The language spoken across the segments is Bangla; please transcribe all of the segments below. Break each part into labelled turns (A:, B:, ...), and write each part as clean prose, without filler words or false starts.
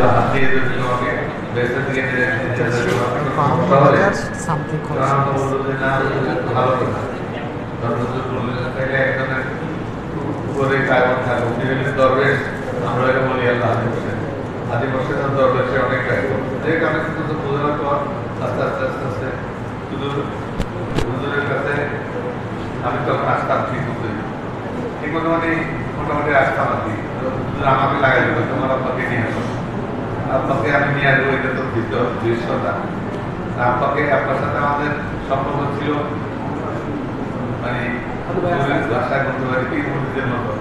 A: হাত দিয়ে যদি তোমাকে বেসে থেকে ভালো কথা একজনের উপরে কায়মন থাকবো দরবেশ আমরা এটা বলি আল্লাহ আদি বর্ষে দরবেশে অনেক রাখবো যে কারণে কিন্তু বোঝানোর পর আস্তে আস্তে আস্তে আস্তে শুধু হুজুরের কাছে আমি তখন আসতাম ঠিক মতো ঠিক মতো মানে মোটামুটি আসতাম আর কি আমাকে লাগাই দেবো তোমার আব্বাকে নিয়ে আসো আব্বাকে আমি নিয়ে আসবো এটা তো দৃশ্যতা আব্বাকে আপনার সাথে আমাদের সম্পর্ক ছিল মানে ভাষায় বলতে পারি কি মন্দিরের মতো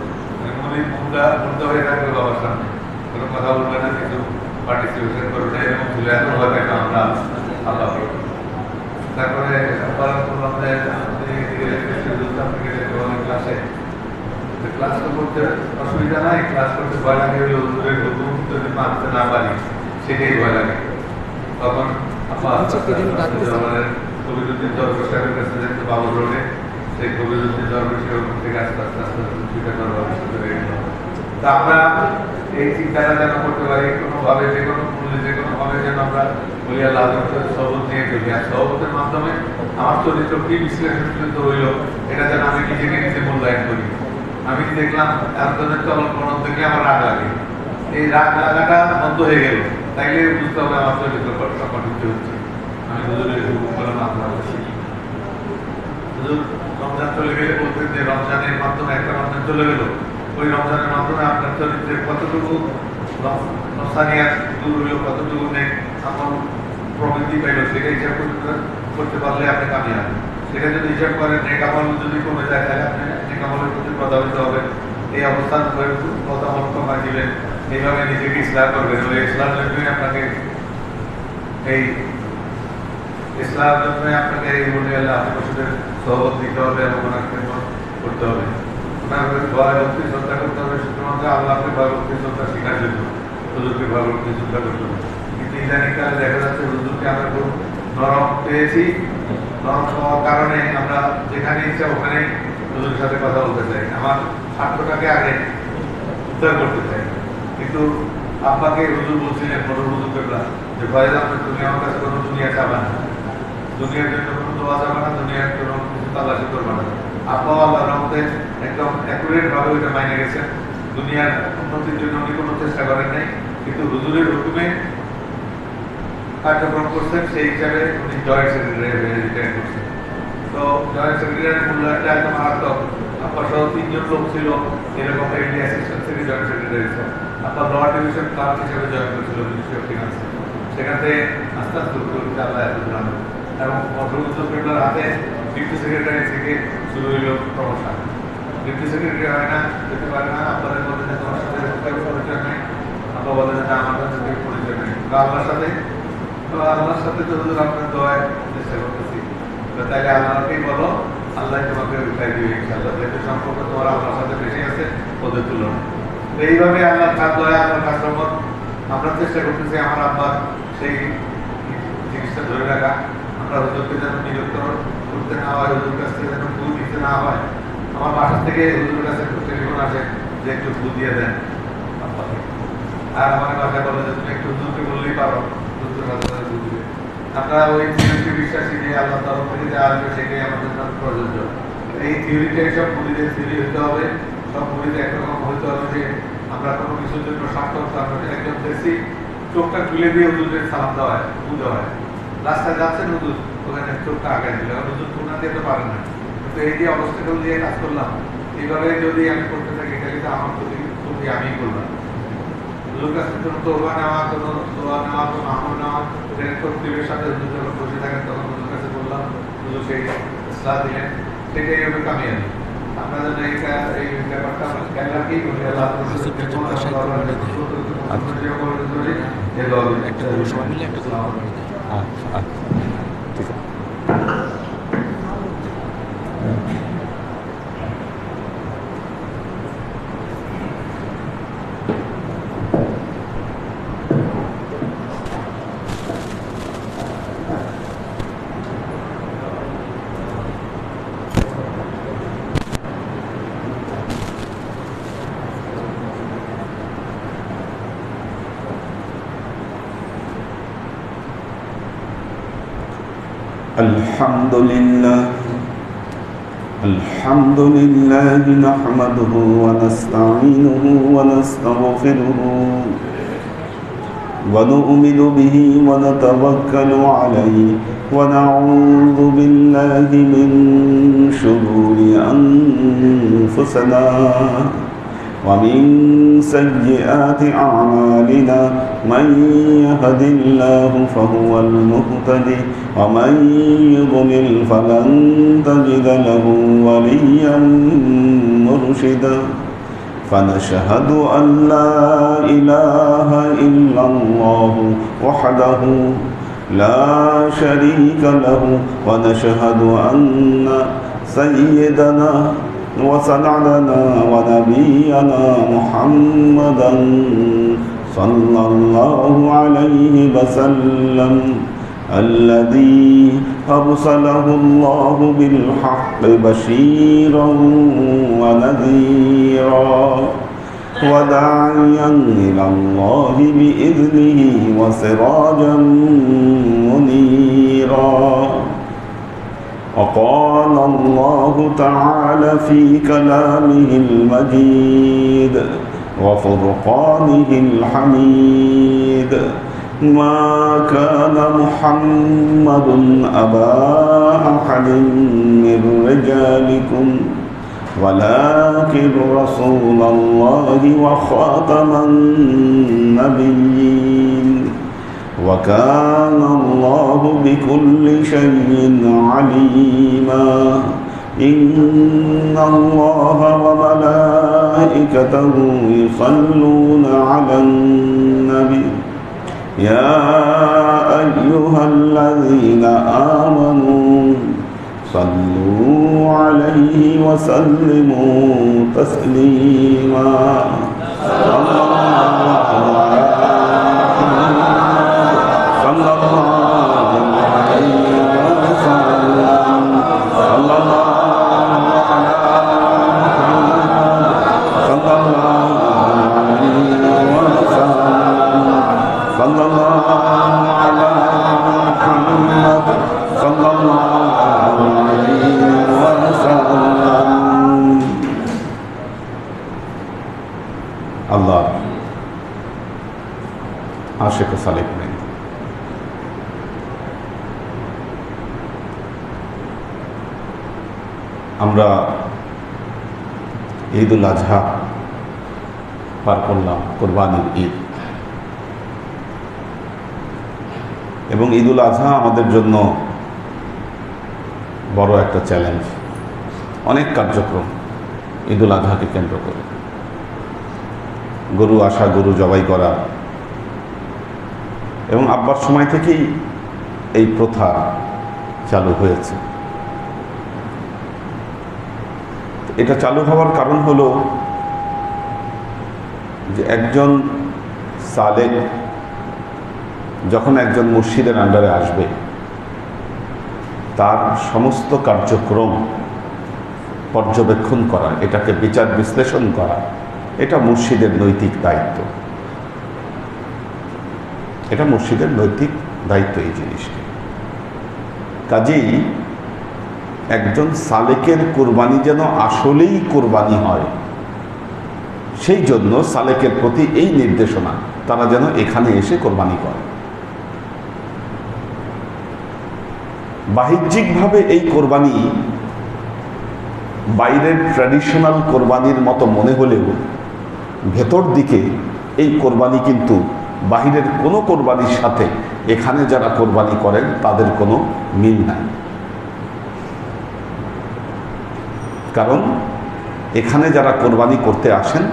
A: মন্দির মুদ্রা হয়ে থাকবে বাবার সামনে কোনো কথা বলবে না কিছু পার্টিসিপেশন করবে না এরকম ছিল এত ভয় পেতাম আমরা আল্লাহ তারপরে ক্লাসে ক্লাস তো করতে অসুবিধা নাই ক্লাস করতে ভয় লাগে যদি মানতে না পারি সেটাই ভয় লাগে তখন কবিরুদ্দিন দরবার সাহেবের কাছে যেতে বাবুর রোডে সেই কবিরুদ্দিন দরবার সেরকম থেকে আস্তে আস্তে আস্তে চিন্তা করা তা আমরা এই চিন্তাটা যেন করতে পারি কোনোভাবে যে কোনো মূল্যে যে কোনোভাবে যেন আমরা বলি আল্লাহ সবত নিয়ে চলি আর সবতের মাধ্যমে আমার চরিত্র কি বিশ্লেষণ হইল এটা যেন আমি নিজেকে নিজে মূল্যায়ন করি আমি দেখলাম একজনের চলন প্রণব দেখলে আমার রাগ লাগে এই রাগ লাগাটা বন্ধ হয়ে গেল তাইলে বুঝতে হবে আমার চরিত্র গঠিত হচ্ছে আমি হুজুরের হুকুম মাত্রা হুজুর রমজান চলে গেলে বলতেন যে রমজানের মাধ্যমে একটা রমজান চলে গেল ওই রমজানের মাধ্যমে আপনার চরিত্রের কতটুকু নসানিয়াত দূর হইল কতটুকু নেই আমার প্রবৃদ্ধি পাইল সেটা হিসাব করতে পারলে আপনি কামিয়াব সেটা যদি হিসাব করেন নেকামল যদি কমে যায় তাহলে আপনি নেকামলের প্রতি প্রভাবিত হবেন এই অবস্থান প্রথমত কমা দিবেন এইভাবে নিজেকে ইসলাম করবেন ওই ইসলামের জন্যই আপনাকে এই ইসলামের জন্যই আপনাকে এই বলে আশেপাশের সহবত দিতে হবে এবং ওনাকে করতে হবে ওনার ভয় ভক্তি শ্রদ্ধা করতে হবে শুধুমাত্র আল্লাহকে ভয় ভক্তি শ্রদ্ধা শেখার জন্য হুজুরকে ভয় ভক্তি শ্রদ্ধা করতে হবে কিন্তু ইদানিংকালে দেখা যাচ্ছে হুজুরকে আমরা খুব নরম পেয়েছি নরম হওয়ার কারণে আমরা যেখানে ইচ্ছা ওখানেই হুজুরের সাথে কথা বলতে চাই আমার স্বার্থটাকে আগে উদ্ধার করতে চাই কিন্তু আব্বাকে হুজুর বলছিলেন বড় হুজুর পেপলা যে ভয় আপনি তুমি আমার কাছে কোনো দুনিয়া চাবা না দুনিয়ার জন্য কোনো দোয়া যাবে না দুনিয়ার জন্য কিছু তালাশি করবে না আব্বা আল্লাহ রহমতে একদম অ্যাকুরেট ভাবে ওইটা মাইনে গেছেন দুনিয়ার উন্নতির জন্য উনি কোনো চেষ্টা করেন নাই কিন্তু হুজুরের হুকুমে কার্যক্রম করছেন সেই হিসাবে উনি জয়েন্ট সেক্রেটারি রিটায়ার করছেন তো জয়েন্ট সেক্রেটারির মূল্যায়নটা একদম মারাত্মক আপনার সহ 3 জন লোক ছিল এরকম এডি অ্যাসিস্ট্যান্ট থেকে জয়েন্ট সেক্রেটারি ছিল আপনার লোয়ার ডিভিশন ক্লার্ক হিসেবে জয়েন করেছিল মিনিস্ট্রি অফ ফিনান্স সেখান থেকে আস্তে আস্তে আল্লাহ এত জানো এবং মন্ত্রগুচ্ছ পেটার হাতে ডিপ্টি সেক্রেটারি থেকে শুরু হইল প্রমোশন ডিপ্টি সেক্রেটারি হয় না যেতে পারে না আপনাদের মধ্যে যে তোমার সাথে পরিচয় নেই আপনার বলেন যে আমার কাছে পরিচয় নেই আল্লাহর সাথে তো আল্লাহর সাথে তো আপনার দোয়ায় চেষ্টা করতেছি তাইলে আল্লাহকেই বলো আল্লাহ তোমাকে উঠাই দিবে ইনশাআল্লাহ যেহেতু সম্পর্ক তোমার আল্লাহর সাথে বেশি আছে ওদের তুলনা এইভাবে আল্লাহর কাজ দয়া আল্লাহর কাজ রহমত আমরা চেষ্টা করতেছি আমার আব্বার সেই জিনিসটা ধরে রাখা আমরা হুজুরকে যেন নিযুক্ত করতে না হয় হুজুর কাছ থেকে যেন ফুল দিতে না হয় আমার বাসা থেকে হুজুরের কাছে টেলিফোন আসে যে একটু ফুল দিয়ে দেন আব্বাকে আর আমার বাসায় বলে যে তুমি একটু হুজুরকে বললেই পারো হুজুরের কাছে ফুল দিবে আমরা ওই থিওরিতে বিশ্বাসী যে আল্লাহ তরফ থেকে যা আসবে সেটাই আমাদের জন্য প্রযোজ্য এই থিওরিটাই সব মুড়িদের থিওরি হতে হবে সব মুড়িতে একরকম হতে হবে যে আমরা কোনো কিছুর জন্য সাক্ষর আমরা একজন দেখছি চোখটা খুলে দিয়ে হুজুরের সালাম দেওয়া হয় পুজো হয় রাস্তায় যাচ্ছেন হুজুর ওখানে চোখটা আগায় দিল হুজুর পুনা দিতে পারেন না কিন্তু এই যে অবস্থাগুলো দিয়ে কাজ করলাম এইভাবে যদি আমি করতে থাকি তাহলে তো আমার প্রতি আমিই করলাম হুজুর কাছে কোনো তোবা নেওয়া কোনো দোয়া নেওয়া কোনো আমল নেওয়া টিভির সাথে হুজুর যখন বসে থাকেন তখন হুজুর কাছে বললাম হুজুর সেই ইসলাম দিলেন সেটাই হবে কামিয়াবি আমরা যেন এই ব্যাপারটা খেয়াল রাখি
B: الحمد لله نحمده ونستعينه ونستغفره ونؤمن به ونتوكل عليه ونعوذ بالله من شرور أنفسنا ومن سيئات أعمالنا من يهد الله فهو المهتدي ومن يضلل فلن تجد له وليا مرشدا فنشهد أن لا إله إلا الله وحده لا شريك له ونشهد أن سيدنا وسندنا ونبينا محمدا صلى الله عليه وسلم الذي أرسله الله بالحق بشيرا ونذيرا وداعيا إلى الله بإذنه وسراجا منيرا وقال الله تعالى في كلامه المجيد وفرقانه الحميد ما كان محمد أبا أحد من رجالكم ولكن رسول الله وخاتم النبيين وكان الله بكل شيء عليما إن الله وملائكته يصلون على النبي يا أيها الذين آمنوا صلوا عليه وسلموا تسليما আল্লাহ আশিক সালেক নেই। আমরা ঈদ উল আজহা পার করলাম, কোরবানির ঈদ, এবং ঈদ উল আজহা আমাদের জন্য বড় একটা চ্যালেঞ্জ। অনেক কার্যক্রম ঈদ উল আজহাকে কেন্দ্র করে, গরু আসা, গরু জবাই করা, এবং আব্বার সময় থেকেই এই প্রথা চালু হয়েছে। এটা চালু হওয়ার কারণ হলো যে একজন সালেক যখন একজন মুর্শিদের আন্ডারে আসবে, তার সমস্ত কার্যক্রম পর্যবেক্ষণ করা, এটাকে বিচার বিশ্লেষণ করা, এটা মুর্শিদের নৈতিক দায়িত্ব। এটা মুর্শিদের নৈতিক দায়িত্ব এই জিনিসটি। কাজেই একজন সালেকের কোরবানি যেন আসলেই কোরবানি হয়, সেই জন্য সালেকের প্রতি এই নির্দেশনা, তারা যেন এখানে এসে কোরবানি করে। বাহ্যিকভাবে এই কোরবানি বাইরের ট্র্যাডিশনাল কোরবানির মতো মনে হলেও ভেতর দিকে এই কোরবানি কিন্তু বাহিরের কোনো কোরবানির সাথে এখানে যারা কোরবানি করেন তাদের কোনো মিল নাই। কারণ এখানে যারা কোরবানি করতে আসেন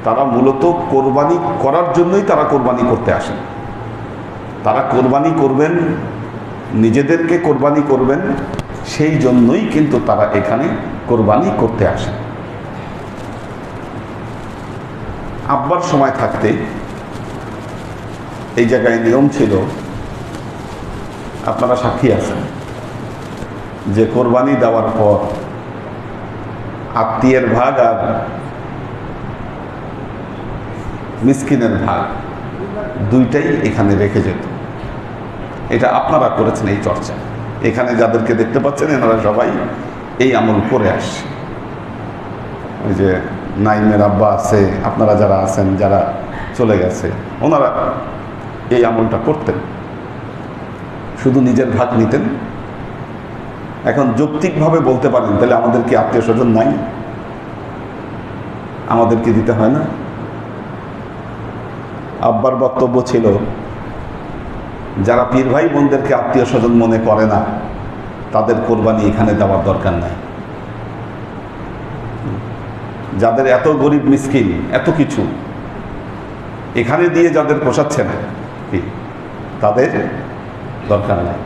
B: তারা মূলত কোরবানি করার জন্যই তারা কোরবানি করতে আসেন। তারা কোরবানি করবেন, নিজেদেরকে কোরবানি করবেন, সেই জন্যই কিন্তু তারা এখানে কোরবানি করতে আসেন। আব্বার সময় থাকতে এই জায়গায় নিয়ম ছিল, আপনারা সাক্ষী আছেন, যে কোরবানি দেওয়ার পর আত্মীয়ের ভাগ আর মিসকিনের ভাগ দুইটাই এখানে রেখে যেত। এটা আপনারা করেছেন এই চর্চা। এখানে যাদেরকে দেখতে পাচ্ছেন এনারা সবাই এই আমল করে আসছে। ওই যে নাইমের আব্বা আছে, আপনারা যারা আছেন, যারা চলে গেছে, ওনারা এই আমলটা করতেন, শুধু নিজের ভাগ নিতেন। এখন যৌক্তিকভাবে বলতে পারেন, তাহলে আমাদের কি আত্মীয় স্বজন নাই? আমাদেরকে দিতে হয় না? আব্বার বক্তব্য ছিল, যারা পীর ভাই বোনদেরকে আত্মীয় স্বজন মনে করে না, তাদের কোরবানি এখানে দেওয়ার দরকার নাই। যাদের এত গরিব মিসকিন, এত কিছু এখানে দিয়ে যাদের পোষাচ্ছে না, তাদের দরকার নাই।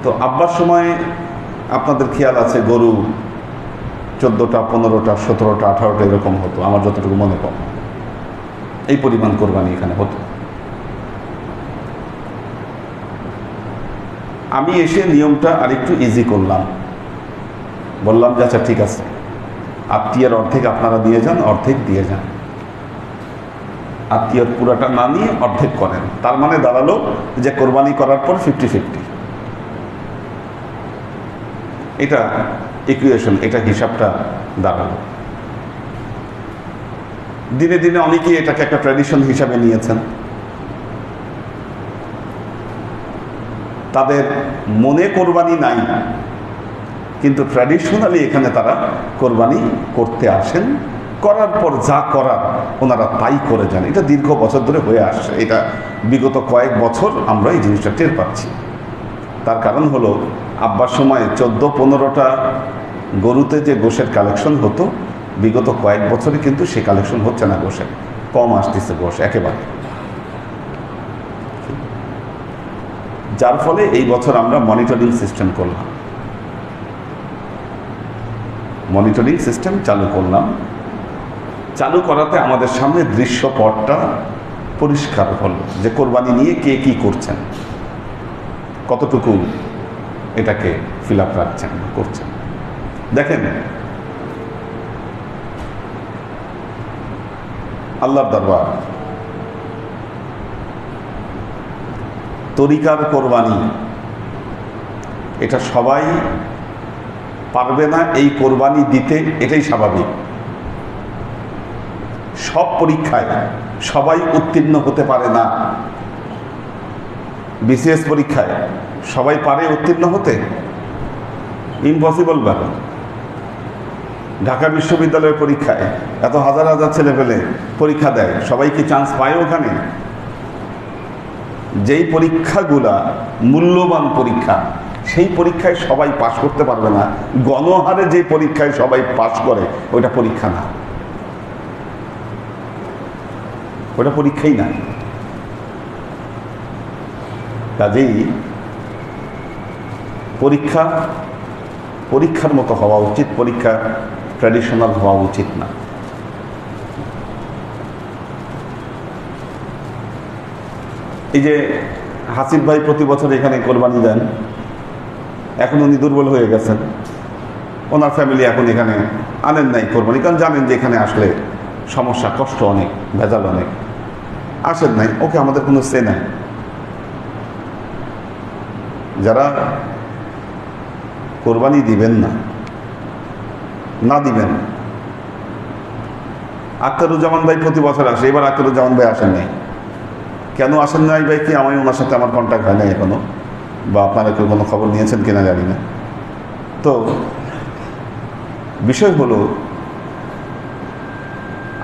B: তো আব্বার সময় আপনাদের খেয়াল আছে, গরু 14টা, 15টা, 17টা, 18টা এরকম হতো, আমার যতটুকু মনে পড়ে এই পরিমাণ কোরবানি এখানে হতো। আমি এসে নিয়মটা আরেকটু ইজি করলাম, বললাম যে আচ্ছা ঠিক আছে, আত্মীয়ের অর্ধেক আপনারা দিয়ে যান, অর্ধেক দিয়ে যান। আত্মীয়র পুরাটা না নিয়ে অর্ধেক করেন, তার মানে দাঁড়ালো যে কোরবানি করার পর 50-50। এটা ইকুয়েশন, এটা হিসাবটা দাঁড়ালো। দিনে দিনে অনেকেই এটাকে একটা ট্র্যাডিশন হিসাবে নিয়েছেন, তাদের মনে কোরবানি নাই, কিন্তু ট্র্যাডিশনালি এখানে তারা কোরবানি করতে আসেন, করার পর যা করার ওনারা তাই করে যান। এটা দীর্ঘ বছর ধরে হয়ে আসছে, এটা বিগত কয়েক বছর আমরা এই জিনিসটা টের পাচ্ছি। তার কারণ হলো, আব্বার সময় 14-15টা গরুতে যে গোশের কালেকশন হতো, বিগত কয়েক বছরে কিন্তু সে কালেকশন হচ্ছে না, গোশের কম আসতেছে গোশ একেবারে। যার ফলে এই বছর আমরা মনিটরিং সিস্টেম করলাম, মনিটরিং সিস্টেম চালু করলাম। চালু করাতে আমাদের সামনে দৃশ্যপটটা পরিষ্কার হলো যে কোরবানি নিয়ে কে কি করছেন, কতটুকু এটাকে ফিল আপ রাখছেন, করছেন। দেখেন, আল্লাহর দরবার, তরিকার কোরবানি, এটা সবাই পারবে না এই কোরবানি দিতে, এটাই স্বাভাবিক। সব পরীক্ষায় সবাই উত্তীর্ণ হতে পারে না। বিসিএস পরীক্ষায় সবাই পারে উত্তীর্ণ হতে? ইম্পসিবল ব্যাপার। ঢাকা বিশ্ববিদ্যালয়ের পরীক্ষায় এত হাজার হাজার ছেলে পেলে পরীক্ষা দেয়, সবাই কি চান্স পায় ওখানে? যেই পরীক্ষাগুলা মূল্যবান পরীক্ষা, সেই পরীক্ষায় সবাই পাশ করতে পারবে না। গণহারে যে পরীক্ষায় সবাই পাশ করে, ওইটা পরীক্ষা না, ওটা পরীক্ষাই না। কাজেই পরীক্ষা পরীক্ষার মতো হওয়া উচিত, পরীক্ষা ট্র্যাডিশনাল হওয়া উচিত না। এই যে হাসিব ভাই প্রতি বছর এখানে কোরবানি দেন, এখন উনি দুর্বল হয়ে গেছেন, ওনার ফ্যামিলি এখন এখানে আনেন নাই কোরবানি, কারণ জানেন যে এখানে আসলে সমস্যা, কষ্ট অনেক, ভেজাল অনেক, আসেন নাই। ওকে, আমাদের কোনো সে নাই। যারা কোরবানি দিবেন না, না দিবেন। আখতারুজ্জামান ভাই প্রতি বছর আসে, এবার আখতারুজ্জামান ভাই আসেন নাই। কেন আসেন নাই ভাই কি, আমি ওনার সাথে আমার কন্ট্যাক্ট হয় নাই এখনো, বা আপনারা কেউ কোনো খবর নিয়েছেন কিনা জানি না। তো বিষয় হলো,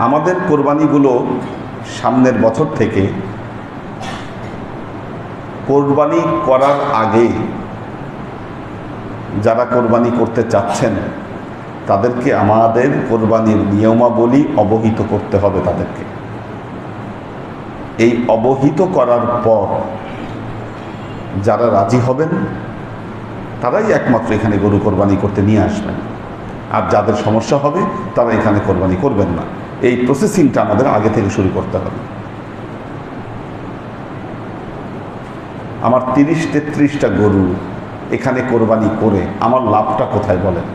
B: আমাদের কোরবানিগুলো সামনের বছর থেকে, কোরবানি করার আগে যারা কোরবানি করতে চাচ্ছেন, তাদেরকে আমাদের কোরবানির নিয়মাবলী অবহিত করতে হবে তাদেরকে। এই অবহিত করার পর যারা রাজি হবেন, তারাই একমাত্র এখানে গরু কোরবানি করতে নিয়ে আসবেন। আর যাদের সমস্যা হবে, তারা এখানে কোরবানি করবেন না। এই প্রসেসিংটা আমাদের আগে থেকে শুরু করতে হবে। আমার 30-33টা গরু এখানে কোরবানি করে আমার লাভটা কোথায় বলেন?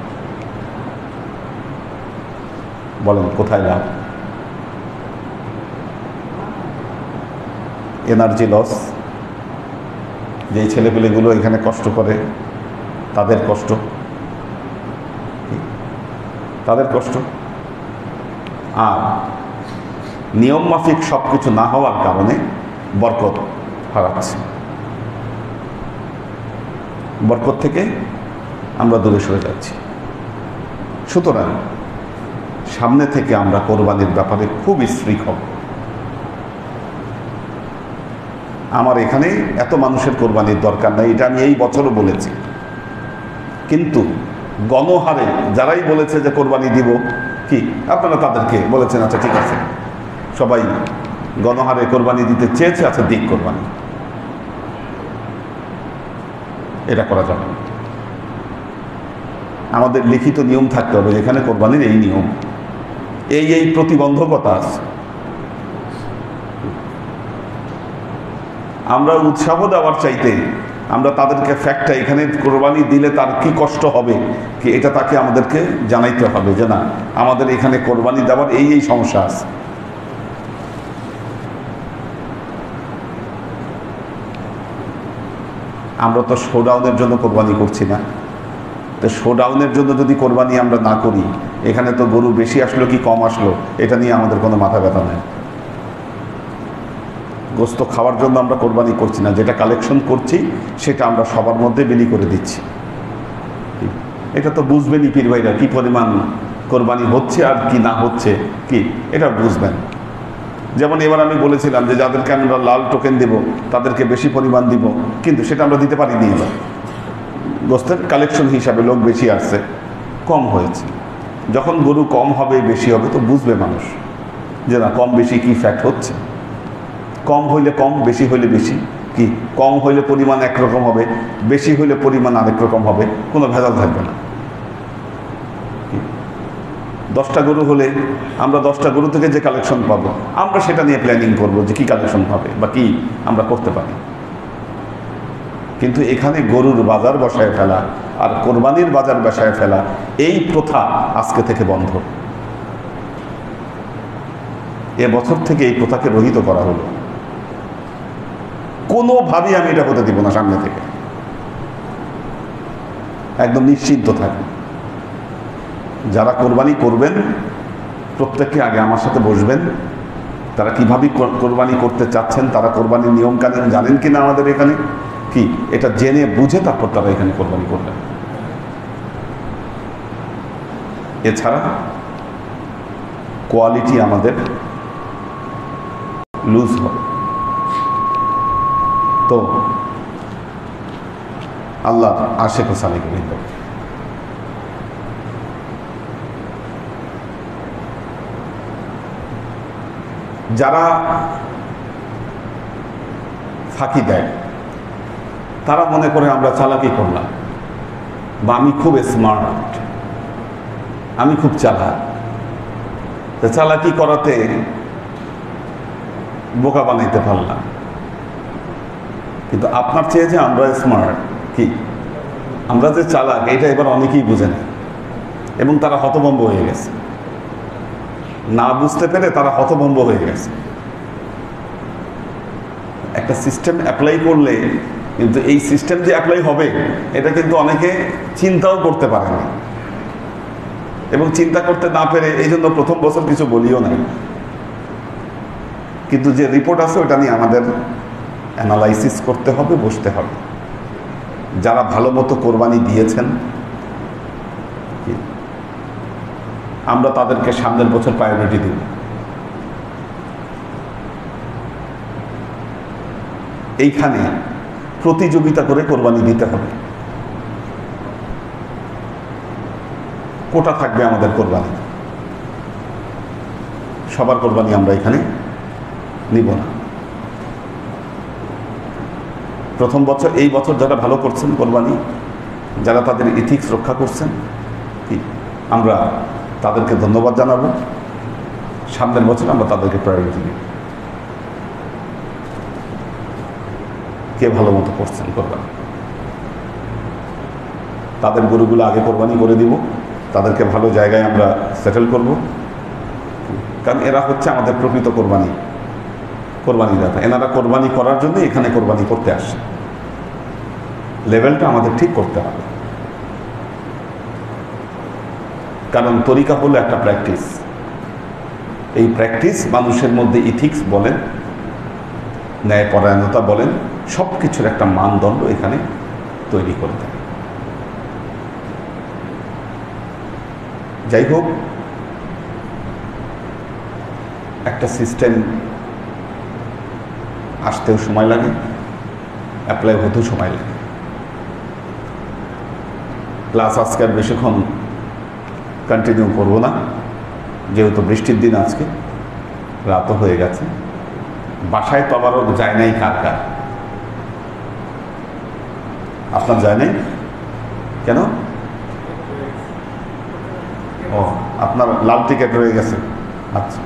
B: বলেন কোথায় লাভ? এনার্জি লস, যে এই ছেলেপেলেগুলো এখানে কষ্ট করে, তাদের কষ্ট, তাদের কষ্ট। আর নিয়ম মাফিক সব কিছু না হওয়ার কারণে বরকত হারাচ্ছে, বরকত থেকে আমরা দূরে সরে যাচ্ছি। সুতরাং সামনে থেকে আমরা কোরবানির ব্যাপারে খুব স্ট্রিক্ট হব। আমার এখানে এত মানুষের কোরবানির দরকার নাই, এটা আমি এই বছরও বলেছি। কিন্তু গণহারে যারাই বলেছে যে কোরবানি দিব, কি আপনারা তাদেরকে বলেছেন আচ্ছা ঠিক আছে, সবাই গণহারে কোরবানি দিতে চেয়েছে, আচ্ছা দিক কোরবানি। এটা করা যাবে না। আমাদের লিখিত নিয়ম থাকতে হবে, এখানে কোরবানির এই নিয়ম, এই প্রতিবন্ধকতা আছে। আমরা উৎসাহ দেওয়ার চাইতে আমরা তাদেরকে ফ্যাক্টটা এখানে কোরবানি দিলে তার কি কষ্ট হবে কি এটা তাকে আমাদেরকে জানাইতে হবে যে না আমাদের এখানে কোরবানি দেওয়ার এই সমস্যা আছে। আমরা তো শোডাউনের জন্য কোরবানি করছি না, তো শোডাউনের জন্য যদি কোরবানি আমরা না করি, এখানে তো গরু বেশি আসলো কি কম আসলো এটা নিয়ে আমাদের কোনো মাথা ব্যথা নেই। গোস্ত খাওয়ার জন্য আমরা কোরবানি করছি না, যেটা কালেকশন করছি সেটা আমরা সবার মধ্যে বিলি করে দিচ্ছি। এটা তো বুঝবেনই পীর ভাইরা কি পরিমাণ কোরবানি হচ্ছে আর কি না হচ্ছে, কি এটা বুঝবেন। যেমন এবার আমি বলেছিলাম যে যাদেরকে আমরা লাল টোকেন দেব তাদেরকে বেশি পরিমাণ দিব, কিন্তু সেটা আমরা দিতে পারিনি। এবার গোস্তের কালেকশন হিসাবে লোক বেশি আসছে, কম হয়েছে। যখন গরু কম হবে বেশি হবে তো বুঝবে মানুষ যে না কম বেশি কি ফ্যাক্ট হচ্ছে। কম হইলে কম, বেশি হইলে বেশি, কি কম হইলে পরিমাণ একরকম হবে, বেশি হইলে পরিমাণ আরেক রকম হবে, কোনো ভেজাল থাকবে না। 10টা গরু হলে আমরা 10টা গরু থেকে যে কালেকশন পাবো আমরা সেটা নিয়ে প্ল্যানিং করবো যে কি কালেকশন হবে বা কি আমরা করতে পারি। কিন্তু এখানে গরুর বাজার বসায় ফেলা আর কোরবানির বাজার বসায় ফেলা এই প্রথা আজকে থেকে বন্ধ। এবছর থেকে এই প্রথাকে রহিত করা হলো। কোনোভাবেই আমি এটা হতে দিব না, সামনে থেকে একদম নিশ্চিন্ত থাকবে। যারা কোরবানি করবেন প্রত্যেককে আগে আমার সাথে বসবেন, তারা কিভাবে কোরবানি করতে চাচ্ছেন, তারা কোরবানির নিয়ম কানুন জানেন কিনা আমাদের এখানে, কি এটা জেনে বুঝে তারপর তারা এখানে কোরবানি করবেন। এছাড়া কোয়ালিটি আমাদের লুজ হবে। তো আল্লাহ আশেক ও সালেক বৃন্দ, যারা ফাঁকি দেয় তারা মনে করে আমরা চালাকি করলাম বা আমি খুব স্মার্ট, আমি খুব চালাক, চালাকি করাতে বোকা বানাইতে পারলাম। কিন্তু আপনার চেয়ে যে আমরা স্মার্ট, কি আমরা যে চালাক এটা এবার অনেকেই বুঝে না এবং তারা হতভম্ব হয়ে গেছে। না বুঝতে পেরে তারা হতভম্ব হয়ে গেছে। একটা সিস্টেম অ্যাপ্লাই করলে কিন্তু এই সিস্টেম যে অ্যাপ্লাই হবে এটা কিন্তু অনেকে চিন্তাও করতে পারে না, এবং চিন্তা করতে না পেরে এই জন্য প্রথম বছর কিছু বলিও নাই। কিন্তু যে রিপোর্ট আছে ওটা নিয়ে আমাদের অ্যানালাইসিস করতে হবে, বসতে হবে। যারা ভালো মতো কোরবানি দিয়েছেন আমরা তাদেরকে সামনের বছর প্রায়োরিটি দিব। এইখানে প্রতিযোগিতা করে কোরবানি দিতে হবে। কোটা থাকবে আমাদের কোরবানি, সবার কোরবানি আমরা এখানে নিব না। প্রথম বছর, এই বছর যারা ভালো করছেন কোরবানি, যারা তাদের ইথিক্স রক্ষা করছেন, কি আমরা তাদেরকে ধন্যবাদ জানাবো। সামনের বছর আমরা তাদেরকে প্রায়োরিটি দিব। কে ভালো মতো করছেন কোরবানি, তাদের গরুগুলো আগে কোরবানি করে দিব, তাদেরকে ভালো জায়গায় আমরা সেটেল করব। কারণ এরা হচ্ছে আমাদের প্রকৃত কোরবানি দাতা। এনারা কোরবানি করার জন্য এখানে কোরবানি করতে আসে। লেভেলটা আমাদের ঠিক করতে হবে। কারণ তরিকা হলো একটা প্র্যাকটিস। এই প্র্যাকটিস মানুষের মধ্যে ইথিক্স বলেন, ন্যায়পরায়ণতা বলেন, সব কিছুর একটা মানদণ্ড এখানে তৈরি করে দেয়। যাই হোক, একটা সিস্টেম আসতেও সময় লাগে, অ্যাপ্লাই হতেও সময় লাগে। ক্লাস আজকে আর বেশিক্ষণ কন্টিনিউ করবো না, যেহেতু বৃষ্টির দিন, আজকে রাতও হয়ে গেছে। বাসায় তো আবারও যায় নাই কার কার? আপনার যায় নাই কেন? ও, আপনার লাল টিকেট রয়ে গেছে। আচ্ছা,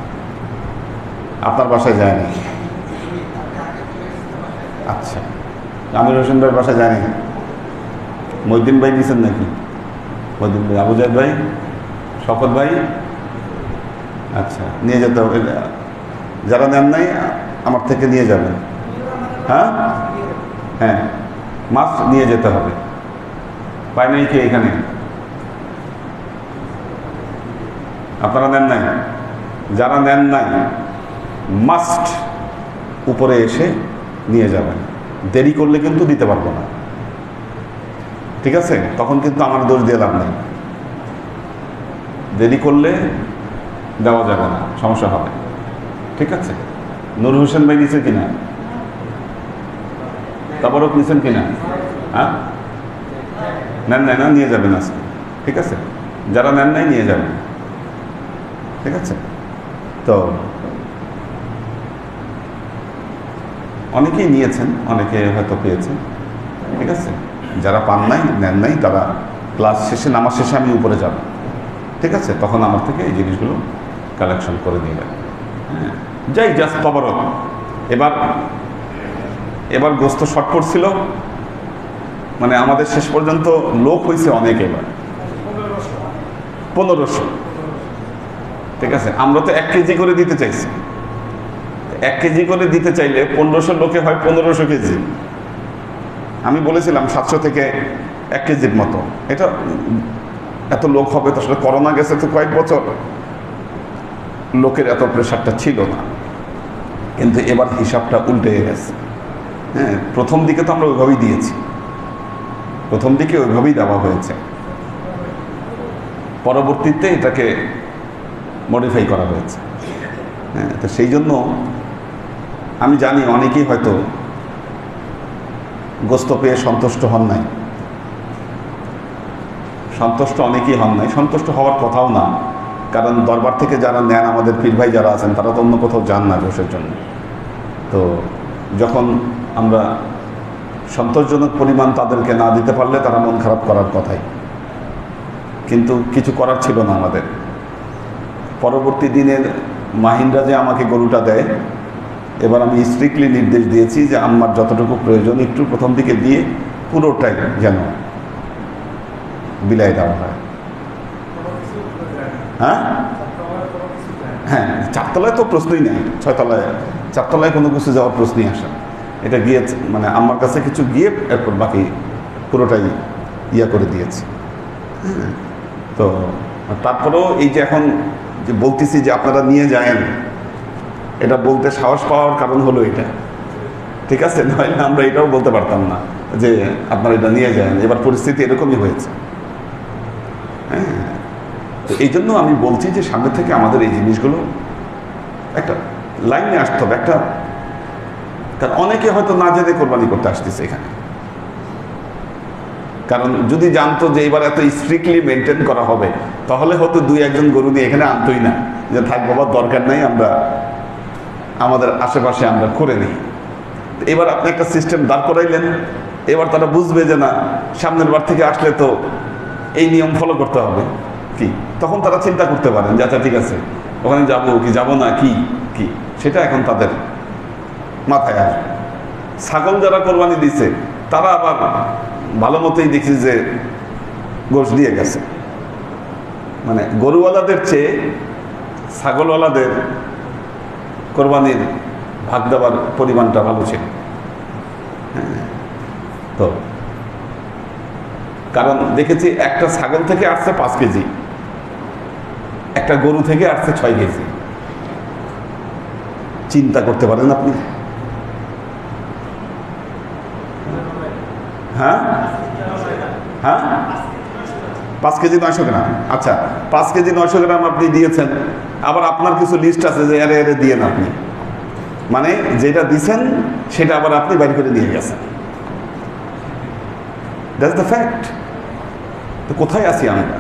B: আপনার বাসায় যায় নাই? আচ্ছা, আমির হোসেন ভাইয়ের বাসায় যায়নি? মহিউদ্দিন ভাই নিয়েছেন নাকি? মহিউদ্দিন ভাই, আবু জাহেদ ভাই, শওকত ভাই? আচ্ছা, নিয়ে যেতে হবে। যারা নেন নাই আমার থেকে নিয়ে যাবেন। হ্যাঁ হ্যাঁ, মাস্ক নিয়ে যেতে হবে। পাই নাই কি এখানে? আপনারা নেন নাই? যারা নেন নাই মাস্ট উপরে এসে নিয়ে যাবেন। দেরি করলে কিন্তু দিতে পারবো না, ঠিক আছে? তখন কিন্তু আমার দোষ দিয়ে লাভ নেই। দেরি করলে দেওয়া যাবে না, সমস্যা হবে, ঠিক আছে? নূর হোসেন ভাই নিয়েছে কিনা? তারপরও নিয়েছেন কিনা? হ্যাঁ, নেন নাই না? নিয়ে যাবেন আজকে, ঠিক আছে? যারা নেন নাই নিয়ে যাবেন, ঠিক আছে? তো অনেকেই নিয়েছেন, অনেকে হয়তো পেয়েছেন, ঠিক আছে? যারা পান নাই, নেন নাই, তারা ক্লাস শেষে, নামাজ শেষে আমি উপরে যাব, ঠিক আছে? তখন আমার থেকে এই জিনিসগুলো কালেকশন করে দিয়ে যাবে। হ্যাঁ, যাই, জাস্ট তবরক। এবার গোস্ত শর্ট পড়ছিল, মানে আমাদের শেষ পর্যন্ত লোক হয়েছে অনেক। এবার 1500, ঠিক আছে? আমরা তো 1 কেজি করে দিতে চাইছি। 1 কেজি করে দিতে চাইলে 1500 লোকে হয় 1500 কেজি। আমি বলেছিলাম 700 থেকে 1 কেজির মতো। এটা এত লোক হবে তো আসলে করোনা গেছে তো কয়েক বছর, লোকের এত প্রেশারটা ছিল না। কিন্তু এবার হিসাবটা উল্টে গেছে। হ্যাঁ, প্রথম দিকে তো আমরা ওইভাবেই দিয়েছি, প্রথম দিকে ওইভাবেই দেওয়া হয়েছে। পরবর্তীতে এটাকে মডিফাই করা হয়েছে। হ্যাঁ, তো সেই জন্য আমি জানি অনেকেই হয়তো গোস্ত পেয়ে সন্তুষ্ট হন নাই, সন্তুষ্ট অনেকেই হন নাই। সন্তুষ্ট হওয়ার কথাও না, কারণ দরবার থেকে যারা নেন, আমাদের পীর ভাই যারা আছেন, তারা তো অন্য কোথাও যান না গোশের জন্য। তো যখন আমরা সন্তোষজনক পরিমাণ তাদেরকে না দিতে পারলে তারা মন খারাপ করার কথাই, কিন্তু কিছু করার ছিল না আমাদের। পরবর্তী দিনের মাহিনরা যে আমাকে গরুটা দেয়, এবার আমি স্ট্রিক্টলি নির্দেশ দিয়েছি যে আমার যতটুকু প্রয়োজন একটু প্রথম দিকে দিয়ে পুরোটাই যেন বিলাই দেওয়া হয়। হ্যাঁ হ্যাঁ, 4 তলায় তো প্রশ্নই নেই, 6 তলায়, 4 তলায় কোনো কিছু যাওয়ার প্রশ্নই আসে না। এটা গিয়ে মানে আমার কাছে কিছু গিয়ে এরপর বাকি পুরোটাই ইয়া করে দিয়েছি। হ্যাঁ, তো তারপরেও এই যে এখন যে বলতেছি যে আপনারা নিয়ে যায়েন, এটা বলতে সাহস পাওয়ার কারণ হলো এটা, ঠিক আছে? নইলে আমরা এটাও বলতে পারতাম না যে আপনারা এটা নিয়ে যান। এবার পরিস্থিতি এরকমই হয়েছে। হ্যাঁ, তো এই জন্য আমি বলছি যে সামনে থেকে আমাদের এই জিনিসগুলো একটা লাইনে আসতে হবে। একটা, কারণ অনেকে হয়তো না জেনে কোরবানি করতে আসতেছে এখানে, কারণ যদি জানতো যে এবার এত স্ট্রিক্টলি মেনটেন করা হবে, তাহলে হয়তো 2-1 জন গরু নিয়ে এখানে আনতোই না, যে থাক বাবা দরকার নাই, আমরা আমাদের আশেপাশে আমরা করে নিই। এবার আপনি একটা সিস্টেম দাঁড় করাইলেন, এবার তারা বুঝবে যে না, সামনের বার থেকে আসলে তো এই নিয়ম ফলো করতে হবে। কি তখন তারা চিন্তা করতে পারেন যে আচ্ছা ঠিক আছে, ওখানে যাবো কি যাব না, কি কি সেটা এখন তাদের মাথায় আসবে। ছাগল যারা কোরবানি দিছে, তারা আবার ভালো মতোই দেখছি যে গোশ দিয়ে গেছে। মানে গরুওয়ালাদের চেয়ে ছাগলওয়ালাদের কোরবানির ভাগ দেওয়ার পরিমাণটা ভালো ছিল। হ্যাঁ, তো কারণ দেখেছি একটা ছাগল থেকে আসছে 5 কেজি, একটা গরু থেকে আসছে 6 কেজি। চিন্তা করতে পারেন আপনি? হ্যাঁ হ্যাঁ 5 কেজি 900 গ্রাম। আচ্ছা 5 কেজি 900 গ্রাম আপনি দিয়েছেন, আবার আপনার কিছু লিস্ট আছে যে এরে এরে দিয়েন আপনি, মানে যেটা দিছেন সেটা আবার আপনি বাইরে করে নিয়ে গেছেন। That's the fact. তো কোথায় আছি আমরা,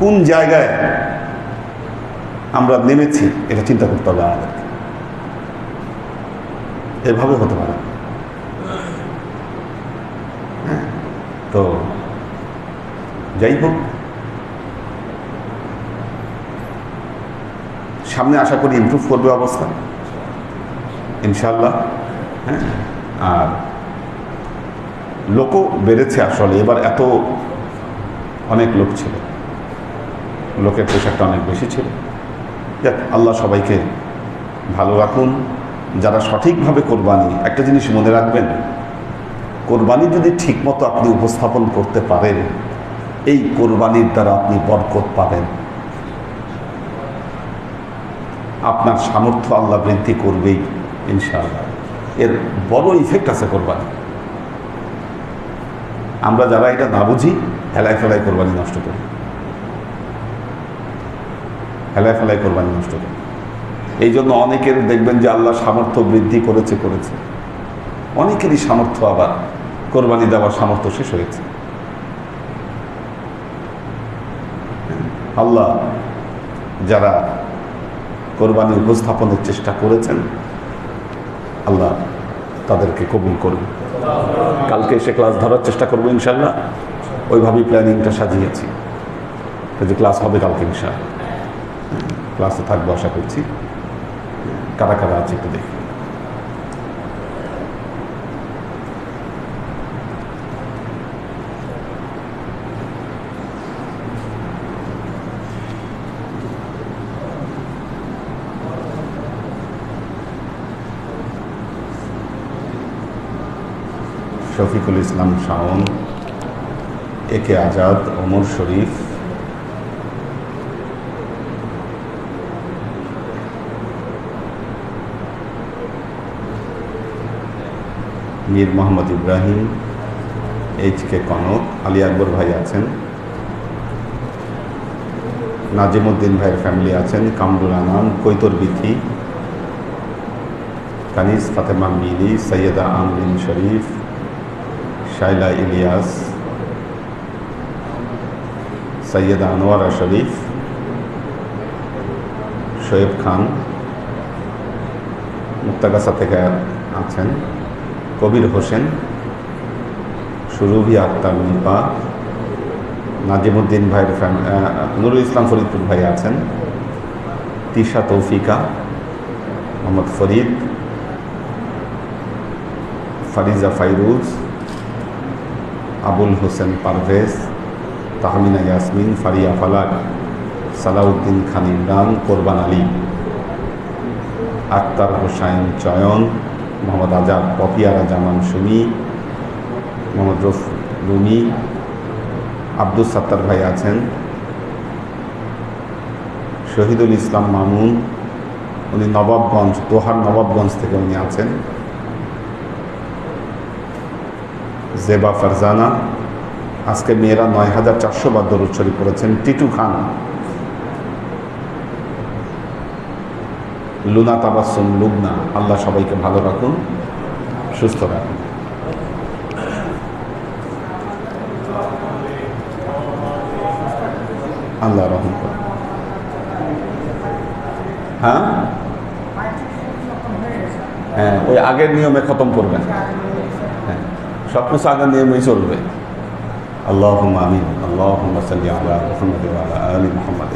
B: কোন জায়গায় আমরা নেমেছি, এটা চিন্তা করতে হবে আমাদেরকে। এভাবে হতে পারে। হ্যাঁ, তো যাই হোক, সামনে আশা করি ইমপ্রুভ করবে অবস্থা ইনশাল্লাহ। হ্যাঁ, আর লোকও বেড়েছে আসলে, এবার এত অনেক লোক ছিল, লোকের পোশাকটা অনেক বেশি ছিল। যাক, আল্লাহ সবাইকে ভালো রাখুন। যারা সঠিকভাবে কোরবানি, একটা জিনিস মনে রাখবেন, কোরবানি যদি ঠিকমতো আপনি উপস্থাপন করতে পারেন, এই কোরবানির দ্বারা আপনি বরকত পাবেন, আপনার সামর্থ্য আল্লাহ বৃদ্ধি করবেই ইনশাআল্লাহ। এর বড় ইফেক্ট আছে কোরবানি। আমরা যারা এটা না বুঝি, হেলায় ফেলায় কোরবানি নষ্ট করি, হেলায় ফেলায় কোরবানি নষ্ট করি। এই জন্য অনেকের দেখবেন যে আল্লাহ সামর্থ্য বৃদ্ধি করেছে, অনেকেরই সামর্থ্য আবার কোরবানি দেওয়ার সামর্থ্য শেষ হয়েছে। আল্লাহ যারা কোরবানি উপস্থাপনের চেষ্টা করেছেন, আল্লাহ তাদেরকে কবুল করবে। কালকে এসে ক্লাস ধরার চেষ্টা করবো ইনশাল্লাহ, ওইভাবেই প্ল্যানিংটা সাজিয়েছি। যে ক্লাস হবে কালকে ইনশাল্লাহ, ক্লাসে থাকবো আশা করছি। কারা কারা আছে একটু দেখি। শফিকুল ইসলাম শাওন, একে আজাদ, ওমর শরীফ, মীর মোহাম্মদ ইব্রাহিম, এইচ.কে কনক, আলী আকবর ভাই আছেন, নাজিমুদ্দিন ভাইয়ের ফ্যামিলি আছেন, কামরুল আনাম, কৈতর বিথি, কানিজ ফাতেমা মিলি, সৈয়দা আমরিন শরীফ, শাইলা ইলিয়াস, সৈয়দা আনোয়ারা শরীফ, শোয়েব খান, মুক্তাগাছা থেকে আছেন, কবির হোসেন, সুরভি আক্তার নিপা, নাজিমুদ্দিন ভাইয়ের নুরুল ইসলাম ফরিদপুর ভাই আছেন, তিশা তৌফিকা, মোহাম্মদ ফরিদ, ফারিজা ফাইরুজ, আবুল হোসেন পারভেজ, তাহমিনা ইয়াসমিন, ফারিয়া ফালাক, সালাউদ্দিন খান ইমরান, কোরবান আলী, আক্তার হোসাইন চয়ন, মোহাম্মদ আজাদ, পপিয়ারা জামান সুমি, মোহাম্মদ রুমি, আব্দুল সাত্তার ভাই আছেন, শহীদুল ইসলাম মামুন, উনি নবাবগঞ্জ, দোহার নবাবগঞ্জ থেকে উনি আছেন, জেবা ফারজানা, আজকে মেয়েরা ৯,৪০০ বার দরুদ শরীফ পড়েছেন, টিটু খান, লুনা তাবাসসুম লুবনা। আল্লাহ সবাইকে ভালো রাখুন, সুস্থ রাখুন। আল্লাহ রহম করুন। হ্যাঁ হ্যাঁ, ওই আগের নিয়মে খতম করবেন। হ্যাঁ, সব কিছু আগের নিয়মেই চলবে। আল্লাহুম্মা আমিন। আল্লাহুম্মা সাল্লি আলা মুহাম্মাদ ওয়া আলা আলি মুহাম্মাদ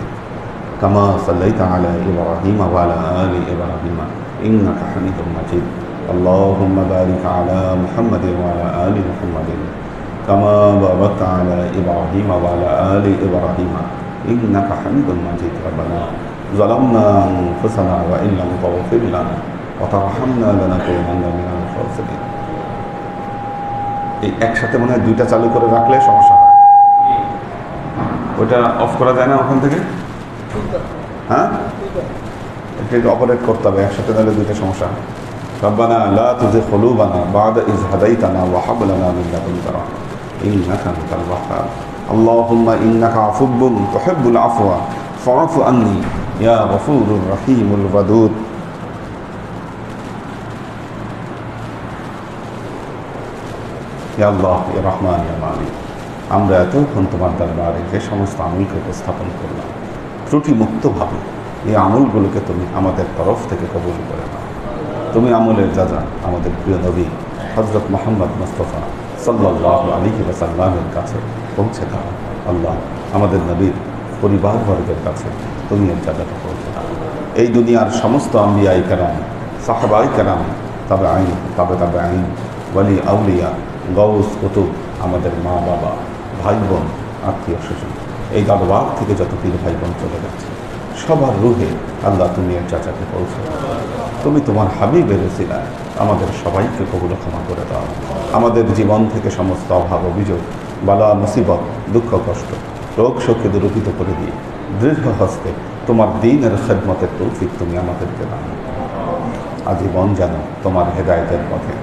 B: কামা সাল্লাইতা আলা ইব্রাহিম ওয়া আলা আলি ইব্রাহিম ইন্নাকা হামিদুম মাজিদ। আল্লাহুম্মা বারিক আলা মুহাম্মাদ ওয়া আলা আলি মুহাম্মাদ কামা বারাকতা আলা ইব্রাহিম ওয়া আলা আলি ইব্রাহিম ইন্নাকা হামিদুম মাজিদ। রব্বানা যালামনা আনফুসানা ওয়া ইন লাম তাগফির লানা ওয়া তারহামনা লানাকুনান্না মিনাল খাসিরিন। এই একসাথে মনে হয় দুইটা চালু করে রাখলে সমস্যা হয়। ওইটা অফ করা যায় না ওখান থেকে? হ্যাঁ, এটা অপারেট করতে হবে একসাথে, নাহলে দুইটা সমস্যা। রব্বানা লা তুযিগ কুলুবানা বা'দা ইয হাদাইতানা ওয়া হাব লানা মিন লাদুনকা রাহমা ইন্নাকা আনতাল ওয়াহ্হাব। আল্লাহুম্মা ইন্নাকা আফুব্বুন তুহিব্বুল আফওয়া ফা'ফু আন্নী ইয়া গফুরুর রহিমুল ওয়াদুদ। ইয়া আল্লাহ ইয়া রহমান ইয়া মালিক, আমরা এতক্ষণ তোমার দরবারে যে সমস্ত আমলকে উপস্থাপন করলাম ত্রুটি মুক্তভাবে, এই আমলগুলোকে তুমি আমাদের তরফ থেকে কবুল করে নাও। তুমি আমলের যাজা আমাদের প্রিয় নবী হযরত মুহাম্মদ মুস্তাফা সাল্লাল্লাহু আলাইহি ওয়াসাল্লামের কাছে পৌঁছে দাও। আল্লাহ, আমাদের নবীর পরিবারবর্গের কাছে তুমি এর যাজাটা পৌঁছে দাও। এই দুনিয়ার সমস্ত আম্বিয়াই কেরাম, সাহাবাই কেরাম, তবে আইন তবে আইন, ওয়ালি আউলিয়া, গৌস কুতুব, আমাদের মা বাবা, ভাই বোন, আত্মীয় স্বজন, এই দরবার থেকে যত পীর ভাই বোন চলে যাচ্ছে সবার রুহে আল্লাহ তুমি এর চাচাকে পৌঁছে দাও। তুমি তোমার হাবিবের ওসিলায় আমাদের সবাইকে কবুল ক্ষমা করে দাও। আমাদের জীবন থেকে সমস্ত অভাব অভিযোগ, বালা মুসিবত, দুঃখ কষ্ট, রোগ শোককে দূরীভূত করে দিয়ে দৃঢ় হস্তে তোমার দ্বীনের খেদমতের তৌফিক তুমি আমাদেরকে দাও। আজীবন যেন তোমার হেদায়েতের পথে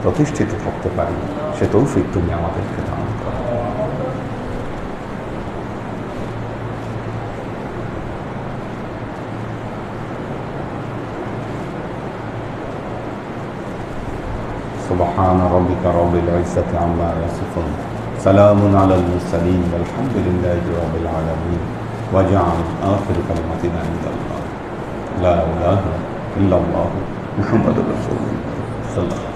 B: প্রতিষ্ঠিত থাকতে পারি, সে তৌফিক তুমি আমাদেরকে দান করো। سبحان ربك رب العزة عما يصفون سلام على المرسلين والحمد لله رب العالمين واجعل آخر كلمتنا عند الله لا إله إلا الله محمد رسول الله صلى الله عليه وسلم.